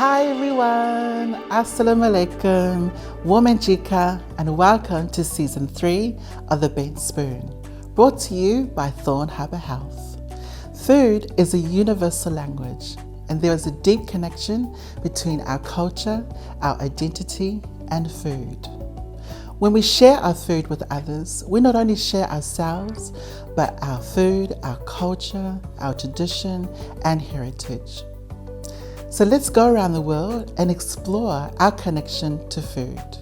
Hi everyone, Assalamu alaikum, Woman Jika, and welcome to season 3 of The Bent Spoon, brought to you by Thorn Harbour Health. Food is a universal language, and there is a deep connection between our culture, our identity, and food. When we share our food with others, we not only share ourselves, but our food, our culture, our tradition, and heritage. So let's go around the world and explore our connection to food.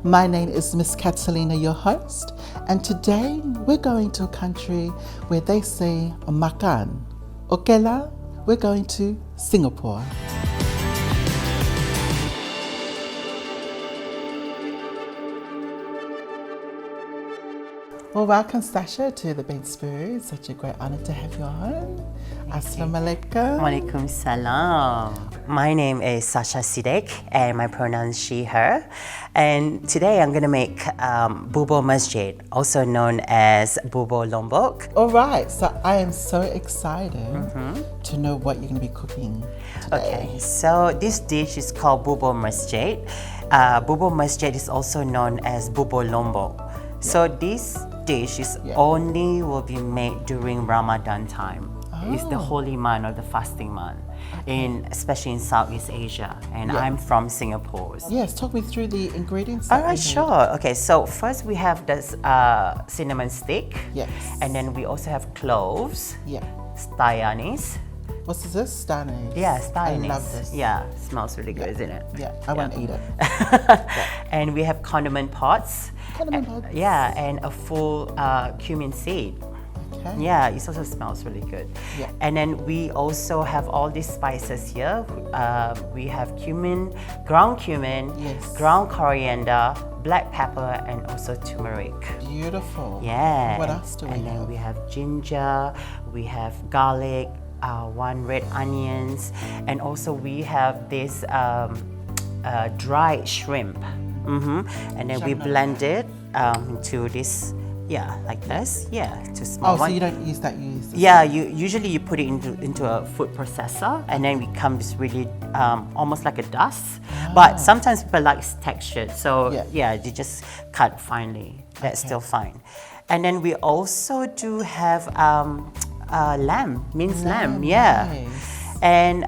My name is Ms Katalyna, your host, and today we're going to a country where they say makan. Okela, we're going to Singapore. Well, welcome Sasja to the Bent Spoon. Such a great honor to have you on. Assalamu alaikum. Walaikum salam. My name is Sasja Sidek and my pronouns she, her. And today I'm going to make bubur masjid, also known as bubur lombok. All right, so I am so excited to know what you're going to be cooking today. Okay, so this dish is called bubur masjid. Bubur masjid is also known as bubur lombok. So this dish is only will be made during Ramadan time. It's the holy month or the fasting month, especially in Southeast Asia. And I'm from Singapore. Yes, talk me through the ingredients. All right, sure. Okay, so first we have this cinnamon stick. Yes. And then we also have cloves. Yeah. Star anise. What's this? Star anise. Yeah, star anise. I love this. Yeah, smells really good, isn't it? Yeah, I want to eat it. And we have condiment pots. Condiment pots. Yeah, and a full cumin seed. Okay. Yeah, it also smells really good. Yeah. And then we also have all these spices here. We have cumin, ground cumin, ground coriander, black pepper, and also turmeric. Beautiful. Yeah. What else do we have? And then we have ginger, we have garlic, 1 red onions, and also we have this dried shrimp. And then we blend it into this. Yeah, like this. Yeah, to small one. So you don't use that, you use this? Yeah, usually you put it into a food processor, and then it becomes really almost like a dust. But sometimes people like textured, so yeah, they just cut finely. That's still fine. And then we also do have lamb, minced lamb. Yeah, nice. And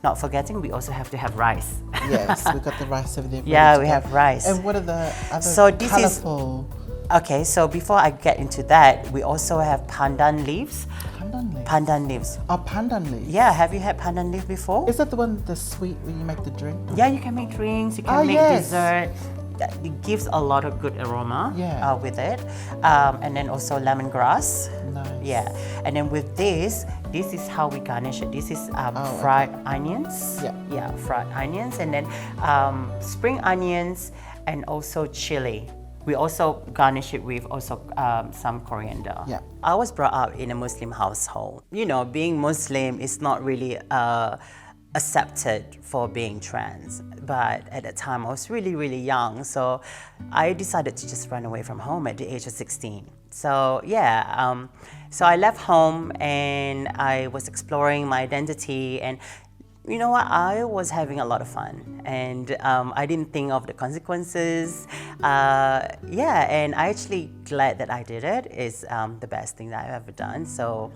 not forgetting, we also have to have rice. Yes, we've got the rice over there. Yeah, we have rice. And what are the other colorful? Okay, so before I get into that, we also have pandan leaves. Pandan leaves? Pandan leaves. Oh, pandan leaves. Yeah, have you had pandan leaf before? Is that the one, the sweet, when you make the drink? Yeah, you can make drinks, you can make dessert. It gives a lot of good aroma with it. And then also lemongrass. Nice. Yeah, and then with this is how we garnish it. This is fried onions. Yeah, fried onions, and then spring onions, and also chili. We also garnish it with also some coriander. Yeah. I was brought up in a Muslim household. You know, being Muslim is not really accepted for being trans. But at that time, I was really, really young. So I decided to just run away from home at the age of 16. So yeah, so I left home and I was exploring my identity, and you know what? I was having a lot of fun, and I didn't think of the consequences. Yeah, and I actually glad that I did it. It's the best thing that I've ever done. So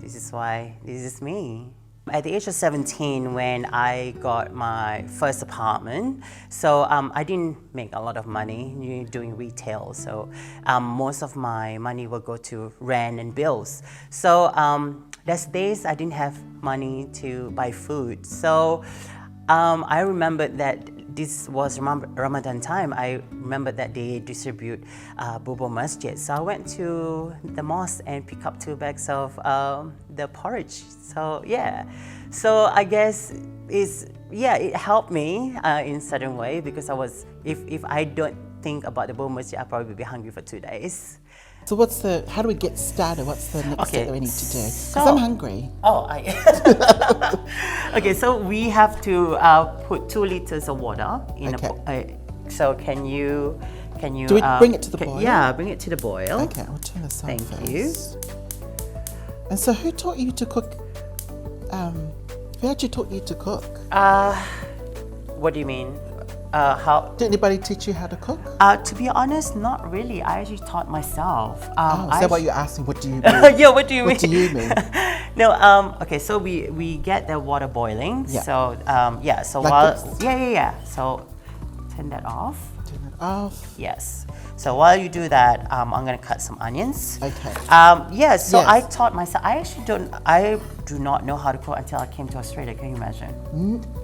this is why this is me. At the age of 17, when I got my first apartment, so I didn't make a lot of money doing retail. So most of my money will go to rent and bills. So there's days I didn't have money to buy food. So I remembered that this was Ramadan time. I remember that they distribute bubur masjid. So I went to the mosque and picked up 2 bags of the porridge. So yeah, so I guess it helped me in a certain way, because I was, if I don't think about the bubur masjid, I'll probably be hungry for 2 days. So how do we get started? What's the next step that we need to do? Because I'm hungry. Okay, so we have to put 2 liters of water in a so can you do we bring it to the boil? Yeah, bring it to the boil. Okay, I'll turn this on first. Thank you. And so who taught you to cook Who actually taught you to cook? What do you mean? How? Did anybody teach you how to cook? To be honest, not really. I actually taught myself. Is that what you asked me? What do you mean? Yeah, what do you mean? What do you mean? No, okay, so we get the water boiling. Yeah. So, so Like while, this? yeah. So, turn that off. Turn it off. Yes. So while you do that, I'm gonna cut some onions. Okay. So Yes. I taught myself. I do not know how to cook until I came to Australia. Can you imagine?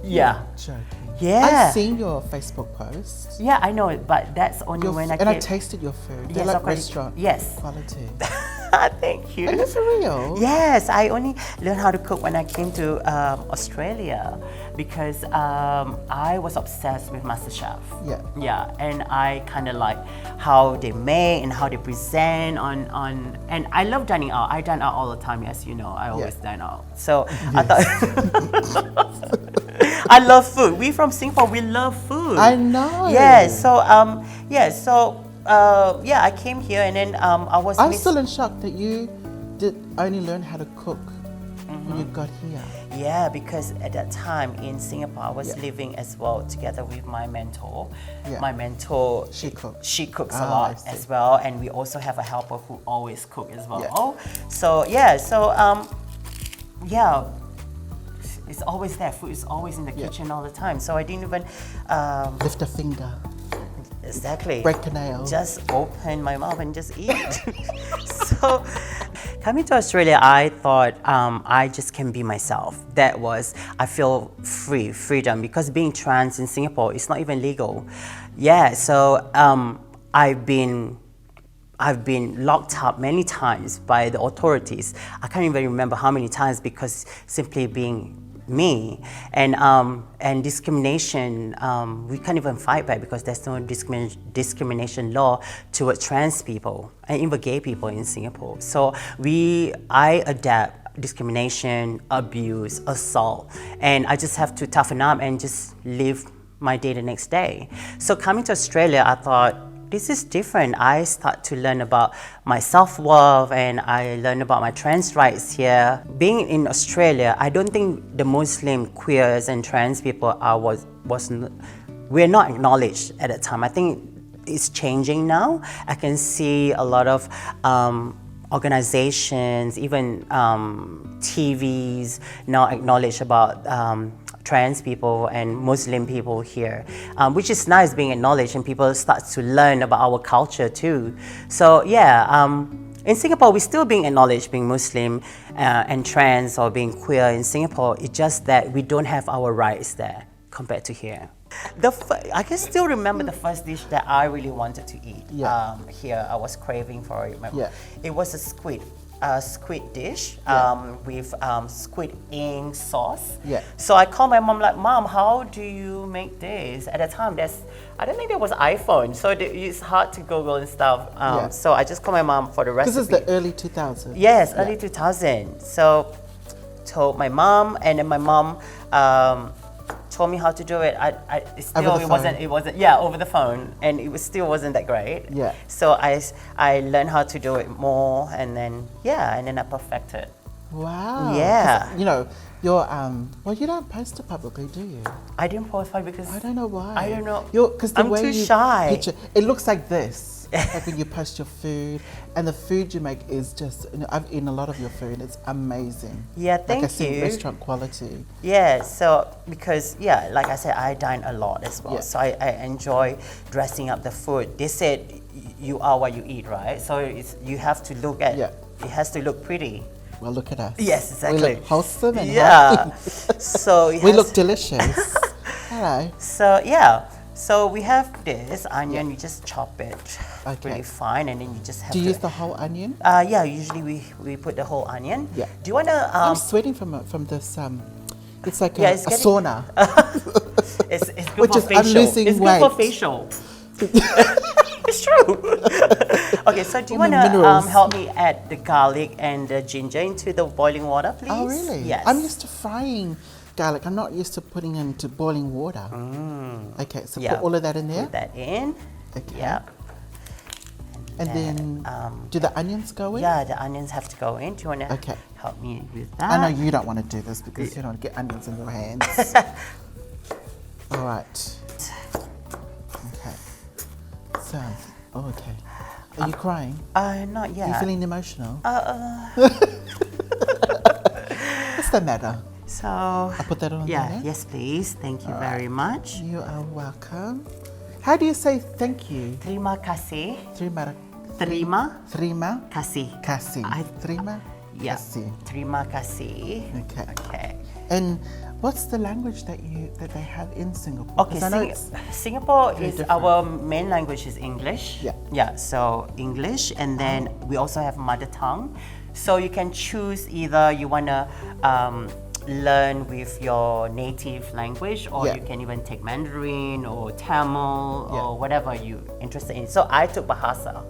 Yeah. Joking. Yeah. I've seen your Facebook posts. Yeah, I know it, but that's only when I And I came. tasted your food. Yes, They're like of course. restaurant Yes. quality. Thank you. Are you for real? Yes, I only learned how to cook when I came to Australia because I was obsessed with MasterChef. Yeah. Yeah, and I kind of like how they make and how they present and I love dining out. I dine out all the time, as you know. I always dine out. So I thought I love food. We from Singapore, we love food. I know. Yes. So I came here and then I was. I'm still in shock that you did only learn how to cook when you got here. Yeah, because at that time in Singapore, I was living as well together with my mentor. Yeah. My mentor, She cooks. She cooks a I lot see. as well, and we also have a helper who always cook as well. Yeah. It's always there. Food is always in the kitchen all the time. So I didn't even Lift a finger. exactly Break a nail. just open my mouth and just eat. So coming to Australia, I thought I just can be myself. I feel freedom, because being trans in Singapore is not even legal. Yeah, so I've been locked up many times by the authorities. I can't even remember how many times, because simply being me and discrimination, we can't even fight back because there's no discrimination law towards trans people and even gay people in Singapore. So I adapt discrimination, abuse, assault, and I just have to toughen up and just live my day the next day. So coming to Australia, I thought, this is different. I start to learn about my self-worth and I learn about my trans rights here. Being in Australia, I don't think the Muslim queers and trans people we're not acknowledged at that time. I think it's changing now. I can see a lot of organizations, even TVs now acknowledge about trans people and Muslim people here, which is nice being acknowledged, and people start to learn about our culture too. So in Singapore, we're still being acknowledged being Muslim and trans or being queer in Singapore. It's just that we don't have our rights there compared to here. I can still remember the first dish that I really wanted to eat. Here, I was craving for it. It was a squid dish with squid ink sauce. So I called my mom, like, Mom, how do you make this? At the time, I don't think there was iPhone, so it's hard to Google and stuff. So I just called my mom for the recipe. This is the early 2000s. Yes, early 2000s. So told my mom, and then my mom told me how to do it. It wasn't over the phone, and it still wasn't that great. So I learned how to do it more, and then I perfected. Wow. Yeah. You know, you're you don't post it publicly, do you? I didn't post it because I don't know why. I don't know. Because the I'm way too you shy. picture, it looks like this. Like when you post your food, and the food you make is just, I've eaten a lot of your food. It's amazing. Yeah, thank you. Like I said, restaurant quality. Yeah, so because, like I said, I dine a lot as well. So I enjoy dressing up the food. They said you are what you eat, right? So you have to look at, it has to look pretty. Well, look at us. Yes, exactly. We look wholesome and healthy. So we look delicious. Hello. So we have this onion, you just chop it really fine, and then you just have to... Do you use the whole onion? Usually we put the whole onion. Yeah. Do you want to... I'm sweating from this, it's like a sauna. It's good for facial. I'm losing it's weight. Good for facial. It's true. Okay, so do you want to help me add the garlic and the ginger into the boiling water, please? Oh, really? Yes. I'm used to frying garlic. I'm not used to putting it into boiling water. Okay, so put all of that in there? Put that in. Okay. Yeah. And then, do the onions go in? Yeah, the onions have to go in. Do you want to Okay. help me with that? I know you don't want to do this because you don't want to get onions in your hands. All right. Okay. So, okay. Are you crying? Not yet. Are you feeling emotional? What's the matter? So, I'll put that on there. Yes, please. Thank you very much. You are welcome. How do you say thank you? Terima kasih. Terima Terima kasih. kasih. Terima Yeah. kasih. Terima kasih. Okay. Okay. And what's the language that they have in Singapore? Okay, 'Cause I know it's Singapore very is different. our main language is English. Yeah. Yeah, so English, and then we also have mother tongue. So you can choose either you wanna learn with your native language, or Yeah. you can even take Mandarin or Tamil Yeah. or whatever you interested in. So I took Bahasa.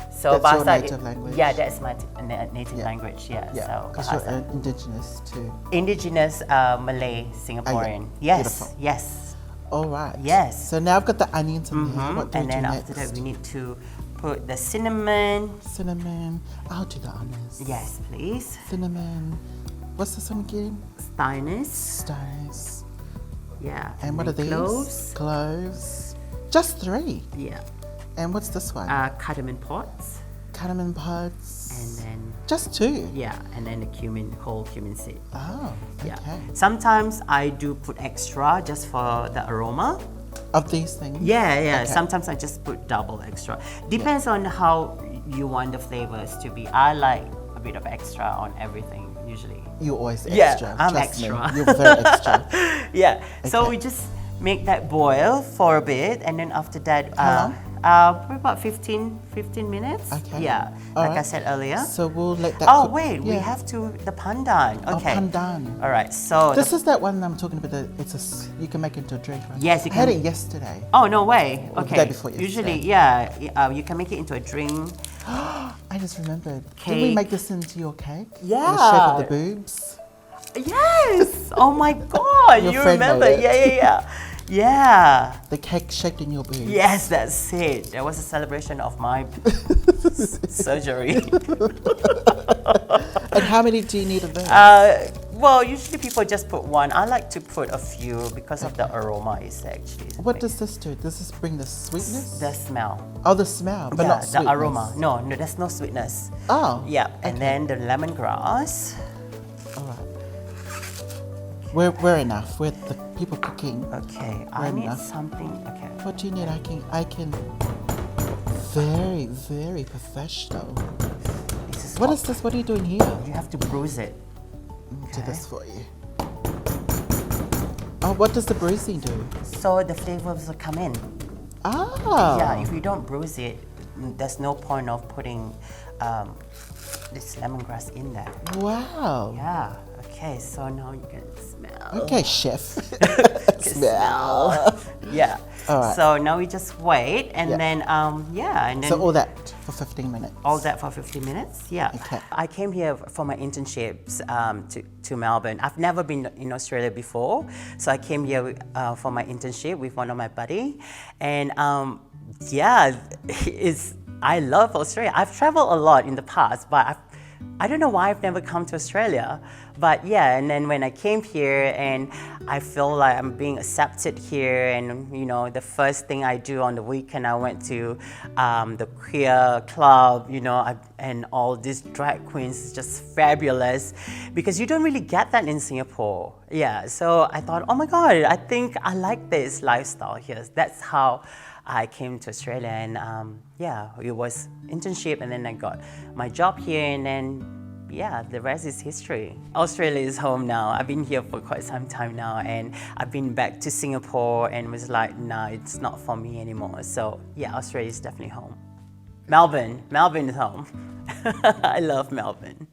So That's your Bahasa native language? Yeah, that's my native Yeah. language. Yeah. yeah, So because you're Bahasa. indigenous too. Indigenous Malay Singaporean. Yes. Beautiful. Yes. All right. Yes. So now I've got the onions in there. What do And we then do after that, next? we need to put the cinnamon. Cinnamon. I'll do the honors. Yes, please. Cinnamon. What's this one again? Stynus. Stones. Yeah. And what are then these? Cloves. Cloves. Just 3. Yeah. And what's this one? Cardamom pods. Cardamom pods. And then, Just 2. yeah, and then the whole cumin seed. Oh, okay. Yeah. Sometimes I do put extra just for the aroma. Of these things? Yeah. Okay. Sometimes I just put double extra. Depends on how you want the flavors to be. I like a bit of extra on everything usually. You're always Yeah, extra. I'm trust me. extra. You're very extra. Yeah. So Okay. we just make that boil for a bit, and then after that, How long? for about 15 minutes. Okay. Yeah. All Like I right. said earlier. So we'll let that Oh cook. wait, we Yeah. have to the pandan. Okay. Oh, pandan. All right. So This is that one I'm talking about. You can make into a drink, right? Yes, you I had can. it yesterday. oh no way. Or the Okay. day before Usually, yesterday. you can make it into a drink. I just remembered. Did we Cake. make this into your cake? Yeah. The shape of the boobs. Yes. Oh my God. Your You friend remember? made it. Yeah. Yeah. The cake shaped in your boobs. Yes, that's it. That was a celebration of my surgery. And how many do you need of those? Well, usually people just put one. I like to put a few because of the aroma is actually. What does this do? Does this bring the sweetness? the smell? Oh, the smell, but Yeah, not the sweetness. aroma. No, there's no sweetness. Oh. Yeah, and then the lemongrass. All right. We're enough. We're the people cooking. Okay, I Right need enough. something. Okay. What do you need? I can. Very, very professional. This is What is this? What are you doing here? You have to bruise it. Do this for you. Oh, what does the bruising do? So the flavors will come in. Ah. Yeah, if you don't bruise it, there's no point of putting this lemongrass in there. Wow. Yeah. Okay, so now you can smell. Okay, chef. Can smell. Yeah. All right. So now we just wait, and Yeah. then and then So all that for 15 minutes. all that for 15 minutes. Yeah. Okay. I came here for my internships to Melbourne. I've never been in Australia before, so I came here for my internship with one of my buddy, and I love Australia. I've traveled a lot in the past, but I don't know why I've never come to Australia. But yeah, and then when I came here, and I feel like I'm being accepted here, and the first thing I do on the weekend, I went to the queer club, and all these drag queens is just fabulous, because you don't really get that in Singapore. Yeah, so I thought, oh my God, I think I like this lifestyle here. That's how I came to Australia, and it was internship, and then I got my job here, and then the rest is history. Australia is home now. I've been here for quite some time now, and I've been back to Singapore and was like, nah, it's not for me anymore. So Australia is definitely home. Melbourne is home. I love Melbourne.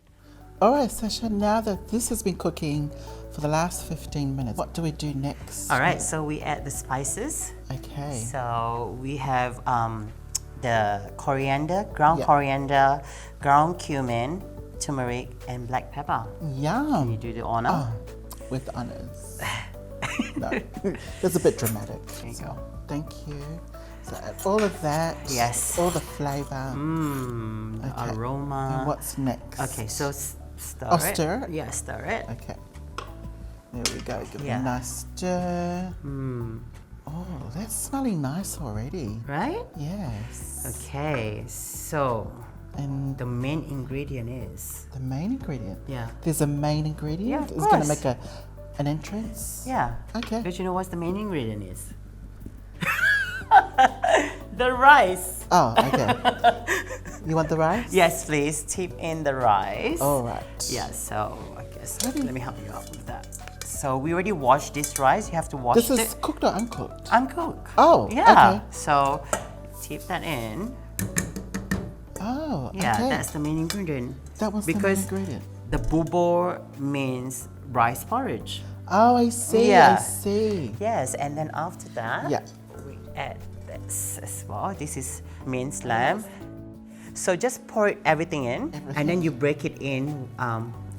All right, Sasha, now that this has been cooking for the last 15 minutes, what do we do next? All right, so we add the spices. Okay. So we have the coriander, ground Yeah. coriander, ground cumin, turmeric, and black pepper. Can you Yum. do the honor? Oh, with honors. No, that's a bit dramatic. There you go. Thank you. So add all of that. Yes. All the flavour. The aroma. And what's next? Okay, so stir Oh, it. stir it? Yeah, stir it. Okay. There we go. Give it Yeah. a nice stir. Oh, that's smelling nice already. Right? Yes. Okay, so And the main ingredient is. the main ingredient. Yeah. There's a main ingredient. Yeah, of It's going to course. make an entrance. Yeah. Okay. But you know what the main ingredient is? The rice. Oh, okay. You want the rice? Yes, please tip in the rice. All right. Yeah, so I guess How do you- let me help you out with that. So we already washed this rice. You have to wash This it. is cooked or uncooked? Uncooked. Oh, Yeah. okay. So tip that in. Oh, Yeah, okay. that's the main ingredient. That was because the main ingredient. the bubur means rice porridge. Oh, I see. Yeah. I see. Yes, and then after that, Yeah. we add this as well. This is minced lamb. So just pour everything in, and then you break it in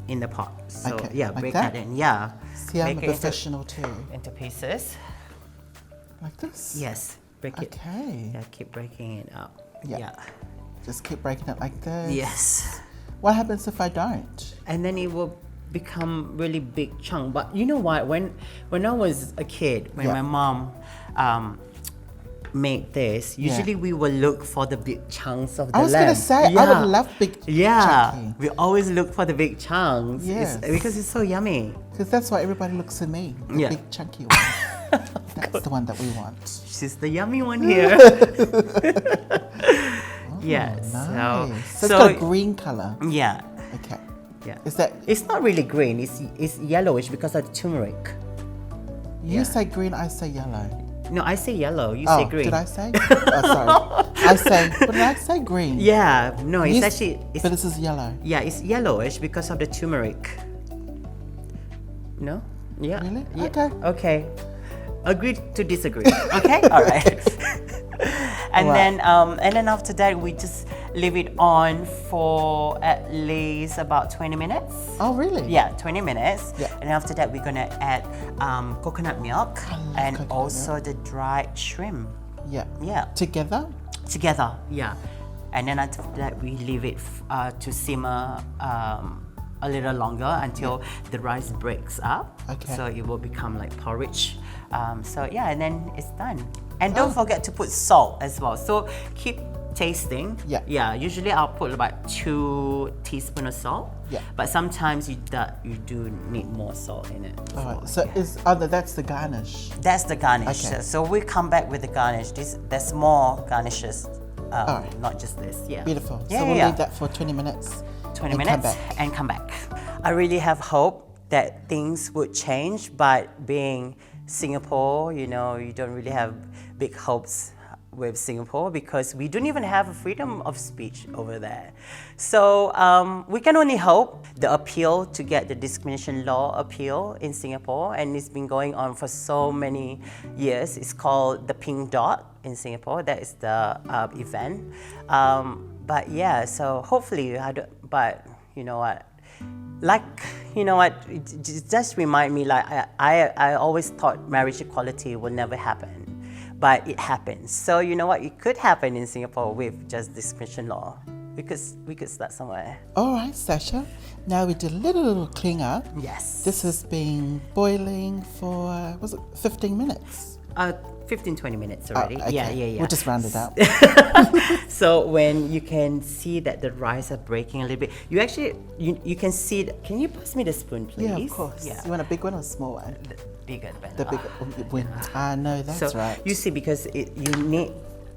the pot. So Okay, yeah, like break that? that in. Yeah. See, I'm a Break it professional too. into pieces. Like this? Yes, break it. Okay. Yeah, keep breaking it up. Yeah. Just keep breaking it like this. Yes. What happens if I don't? And then it will become really big chunk. But you know what? When I was a kid, when Yeah. my mom made this, usually we will look for the big chunks of the I was lamb. going to say, I would love big chunky. We always look for the big chunks. Yes. Because it's so yummy. Because that's why everybody looks at me. The Yeah. big chunky one. That's the one that we want. She's the yummy one here. Yes. Nice. So, So, it's got a green colour. yeah. Okay. Yeah. Is that, It's not really green. It's yellowish because of the turmeric. you say green, I say yellow. No, I say yellow. You Oh, say green. did I say? Oh, sorry. I say, what did I say? Green. Yeah. No, it's You s- actually. But this is yellow. Yeah, it's yellowish because of the turmeric. No? Yeah. Really? Yeah. Okay. Okay. Agree to disagree. Okay? All right. And Right. then after that we just leave it on for at least about 20 minutes. Oh, really? Yeah, 20 minutes. Yeah. And after that we're gonna add coconut milk I love and coconut also the dried shrimp. Yeah. Yeah. Together? Together, yeah. And then after that, we leave it to simmer a little longer until the rice breaks up. Okay. So it will become like porridge. So yeah, and then it's done. And don't Oh. forget to put salt as well. So keep tasting. Yeah. Yeah. Usually I'll put about 2 teaspoons of salt. Yeah. But sometimes you do need more salt in it. All right. So, So yeah. that's the garnish. That's the garnish. Okay. So we come back with the garnish. There's more garnishes, Alright. not just this. Yeah. Beautiful. Yeah, So we'll yeah. leave that for 20 minutes. 20 and minutes come back. and come back. I really have hope that things would change, but being Singapore, you know, you don't really have big hopes with Singapore because we don't even have a freedom of speech over there. So we can only hope the appeal to get the discrimination law appeal in Singapore, and it's been going on for so many years. It's called the Pink Dot in Singapore. That is the event. But yeah, so hopefully, but you know what? It just remind me like I always thought marriage equality will never happen, but it happens. So you know what? It could happen in Singapore with just discrimination law. We could start somewhere. All right, Sasja. Now we did a little clean up. Yes. This has been boiling for, was it 15 minutes? 15-20 minutes already. Oh, okay. Yeah. We'll just round it out. So when you can see that the rice are breaking a little bit, you actually you can see. Can you pass me the spoon, please? Yeah, of course. Yeah. You want a big one or a small one? Bigger, better. The big one. Ah, no, that's So right. you see, because you need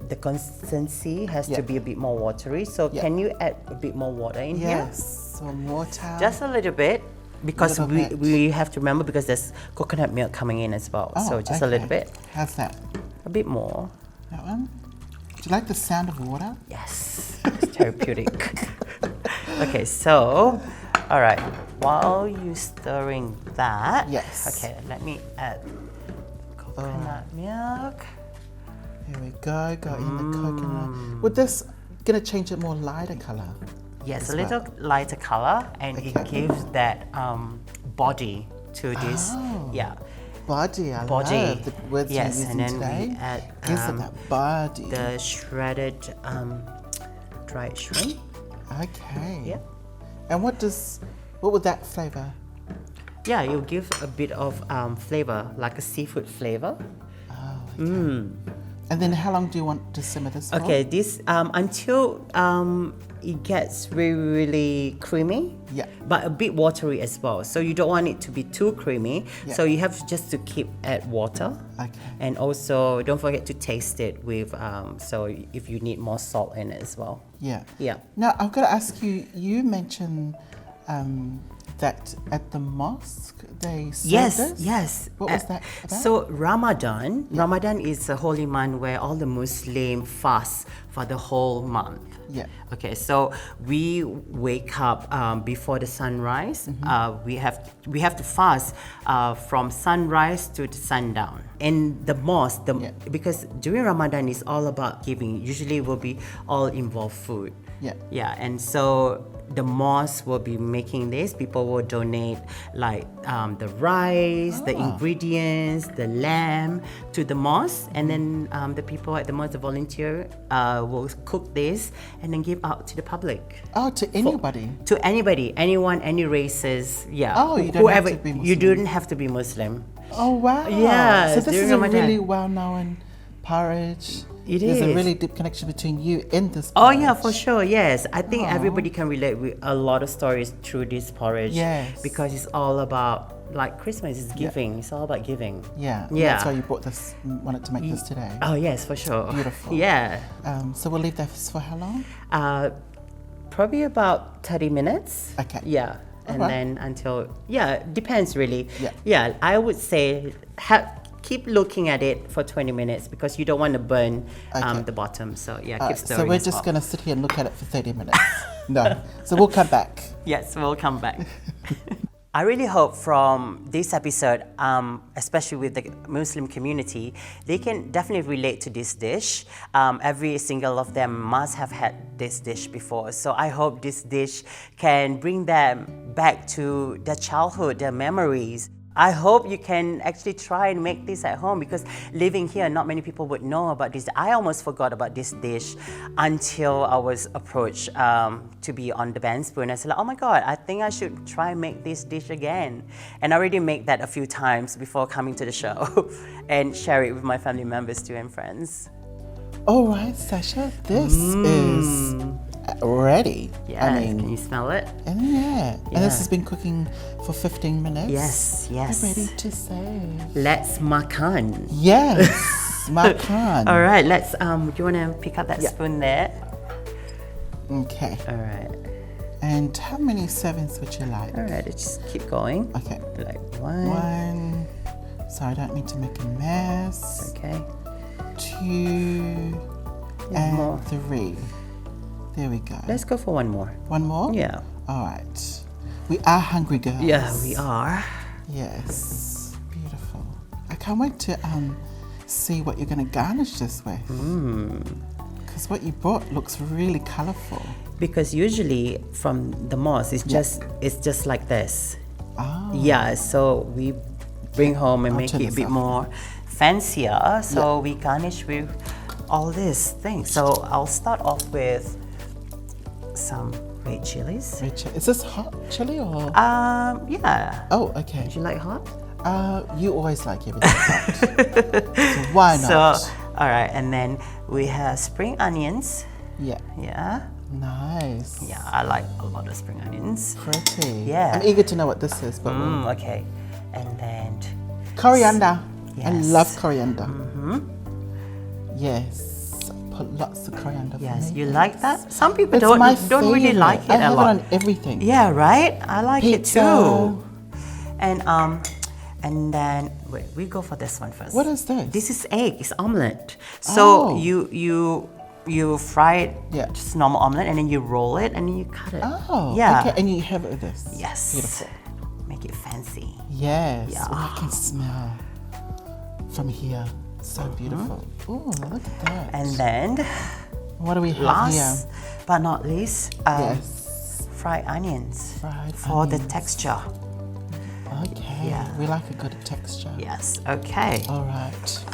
the consistency has Yeah. to be a bit more watery. So Yeah. can you add a bit more water in here? Yes, some water. Just a little bit, because Little bit. we have to remember because there's coconut milk coming in as well. So just a little okay. bit, How's that? a bit more. That one? Do you like the sound of water? Yes, it's therapeutic. Okay, so, all right, while you stirring that, Yes. okay, let me add coconut milk. Here we go, got in the coconut. Would this gonna change it more lighter color? Yes, as a little well? lighter color, and it Okay. gives that body to this. Oh. Yeah, body. I Body. love the words Yes, you're and using then we today. add, Gives it that body. the shredded dried shrimp. Okay. Yeah. And what would that flavor? Yeah, it'll give a bit of flavor, like a seafood flavor. Oh, okay. And then how long do you want to simmer this for? Okay, this until it gets really, really creamy. Yeah. But a bit watery as well. So you don't want it to be too creamy. Yeah. So you have just to keep add water. Okay. And also don't forget to taste it with so if you need more salt in it as well. Yeah. Yeah. Now I've got to ask you. You mentioned that at the mosque they serve this? Yes. What was that about? So Ramadan is a holy month where all the Muslims fast for the whole month. Yeah. Okay, so we wake up before the sunrise. We have to fast from sunrise to the sundown. In the mosque, because during Ramadan it's all about giving. Usually will be all involve food. Yeah. Yeah, and so the mosque will be making this. People will donate like the rice, the ingredients, the lamb to the mosque, and then the people at the mosque, the volunteer, will cook this and then give out to the public. Oh, to anybody? To anybody, anyone, any races, yeah. Oh, you don't have to be Muslim. You don't have to be Muslim. Oh, wow. Yeah, So this during is a Ramadan. really well-known porridge. It There's a is. really deep connection between you and this Oh porridge. yeah, for sure. Yes, I think everybody can relate with a lot of stories through this porridge. Yes. Because it's all about like Christmas is giving. It's all about giving. Yeah. Yeah. That's why you brought this, wanted to make this today. Oh yes, for sure. Beautiful. Yeah. So we'll leave that for how long? Probably about 30 minutes. Okay. Yeah. And Alright. then until depends really. Yeah. Yeah, I would say keep looking at it for 20 minutes because you don't want to burn the bottom. So yeah, keep stirring. So we're as just well. going to sit here and look at it for 30 minutes. No. So we'll come back. Yes, we'll come back. I really hope from this episode, especially with the Muslim community, they can definitely relate to this dish. Every single of them must have had this dish before. So I hope this dish can bring them back to their childhood, their memories. I hope you can actually try and make this at home because living here, not many people would know about this. I almost forgot about this dish until I was approached to be on the band spoon. I said, oh my God, I think I should try and make this dish again. And I already made that a few times before coming to the show and share it with my family members too and friends. All right, Sasha, this is ready. Yeah, I mean, can you smell it? and and this has been cooking for 15 minutes. Yes. I'm ready to serve. Let's makan. Yes, makan. All right, let's, do you want to pick up that spoon there? Okay. All right. And how many servings would you like? All right, let's just keep going. Okay. Like one. One. So I don't need to make a mess. Okay. 2 and more. 3. There we go. Let's go for one more. One more? Yeah. All right. We are hungry girls. Yeah, we are. Yes. Beautiful. I can't wait to see what you're going to garnish this with. Because what you brought looks really colourful. Because usually from the mosque, it's just like this. Oh. Yeah, so we bring home and make turn it a this bit off. more fancier. So we garnish with all these things. So I'll start off with some red chilies. Red chili. Is this hot chili or? Yeah. Oh, okay. Do you like hot? You always like everything hot. So why not? So, all right, and then we have spring onions. Yeah. Yeah. Nice. Yeah, I like a lot of spring onions. Pretty. Yeah. I'm eager to know what this is, but Okay. And then coriander. I Yes. love coriander. Yes. Put lots of coriander for yes, me. you like that? Some people It's don't my really favorite. like it I a have lot. it on everything. Yeah, right? I like Pizza. it too. And then wait, we go for this one first. What is this? This is egg. It's omelette. So Oh. you fry it, Yeah. just normal omelette, and then you roll it and then you cut it. Oh, yeah. okay. And you have it with this. Yes. Beautiful. Make it fancy. Yes. Yeah. Oh, I can smell from here. So beautiful. Oh, look at that. And then what do we have last but not least, here? Yes. fried onions Fried for the onions. texture. Okay. Yeah. We like a good texture. Yes. Okay. All right.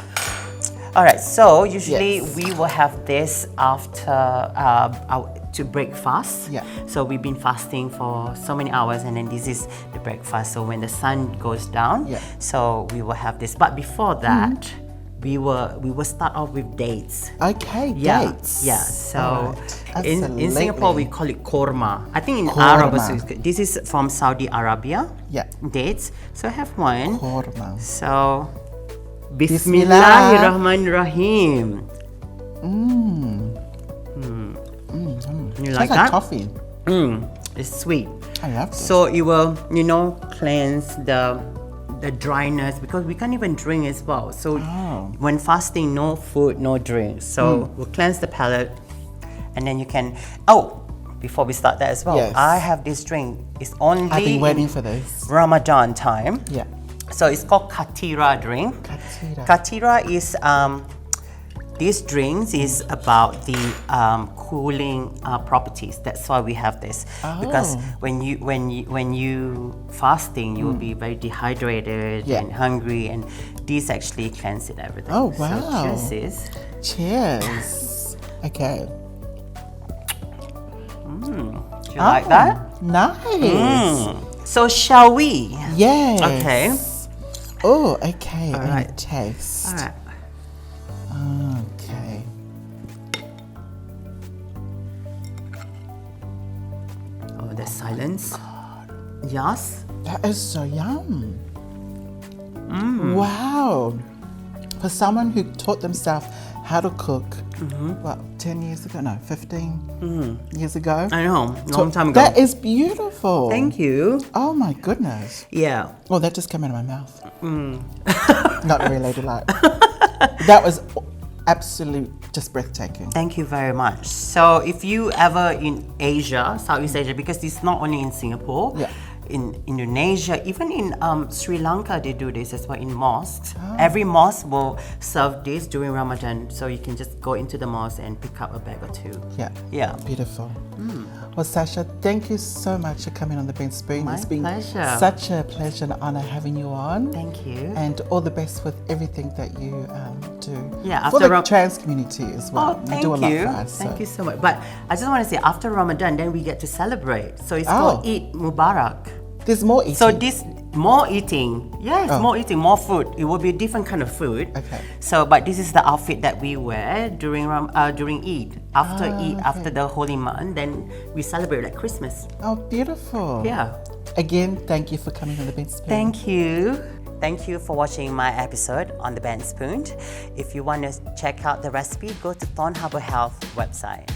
All right. So usually Yes. we will have this after to break fast. Yeah. So we've been fasting for so many hours, and then this is the breakfast. So when the sun goes down, Yeah. so we will have this. But before that, we will start off with dates. Okay, Yeah, dates. yeah. So All right. in Singapore we call it korma. I think in Korma. Arab also, this is from Saudi Arabia. Yeah. Dates. So I have one. Korma. So Bismillah. Bismillahirrahmanirrahim. You like Tastes that? coffee. It's sweet. I love it. So it will, cleanse the dryness, because we can't even drink as well. So when fasting, no food, no drink. So we'll cleanse the palate, and then you can. Oh, before we start that as well, Yes. I have this drink. It's only I've been waiting in for this. Ramadan time. Yeah. So it's called Katira drink. Katira. Katira is this drinks is about the cooling properties. That's why we have this. Because when you fasting, you will be very dehydrated Yeah. and hungry, and this actually cleanses everything. Oh, So wow. cheers, sis. Cheers. Okay. Do you like that? Nice. So shall we? Yes. Okay. Oh, okay. All And right. taste. All right. Okay. Oh, there's silence. Yes. That is so yum. Wow. For someone who taught themselves how to cook, 10 years ago? No, 15 years ago? I know, long time ago. That is beautiful. Thank you. Oh my goodness. Yeah. Oh, that just came out of my mouth. Not very ladylike. That was absolute, just breathtaking. Thank you very much. So if you ever in Asia, Southeast Asia, because it's not only in Singapore, Yeah. in Indonesia, even in Sri Lanka, they do this as well in mosques. Every mosque will serve this during Ramadan, so you can just go into the mosque and pick up a bag or two. Yeah. Yeah. Beautiful. Well, Sasja, thank you so much for coming on the Ben Spoon. My It's been pleasure. such a pleasure and honor having you on. Thank you. And all the best with everything that you do. Yeah, for after the trans community as well. Oh, thank you do a lot you. for us. Thank you so much. But I just want to say, after Ramadan, then we get to celebrate. So it's Oh. called Eid Mubarak. There's more eating. So this more eating, yes, Oh. more eating, more food. It will be a different kind of food. Okay. So, but this is the outfit that we wear during Eid. After Eid, okay. after the holy month, then we celebrate like Christmas. Oh, beautiful. Yeah. Again, thank you for coming on the Ben Spoon. Thank you. Thank you for watching my episode on the Ben Spoon. If you want to check out the recipe, go to Thorn Harbour Health website.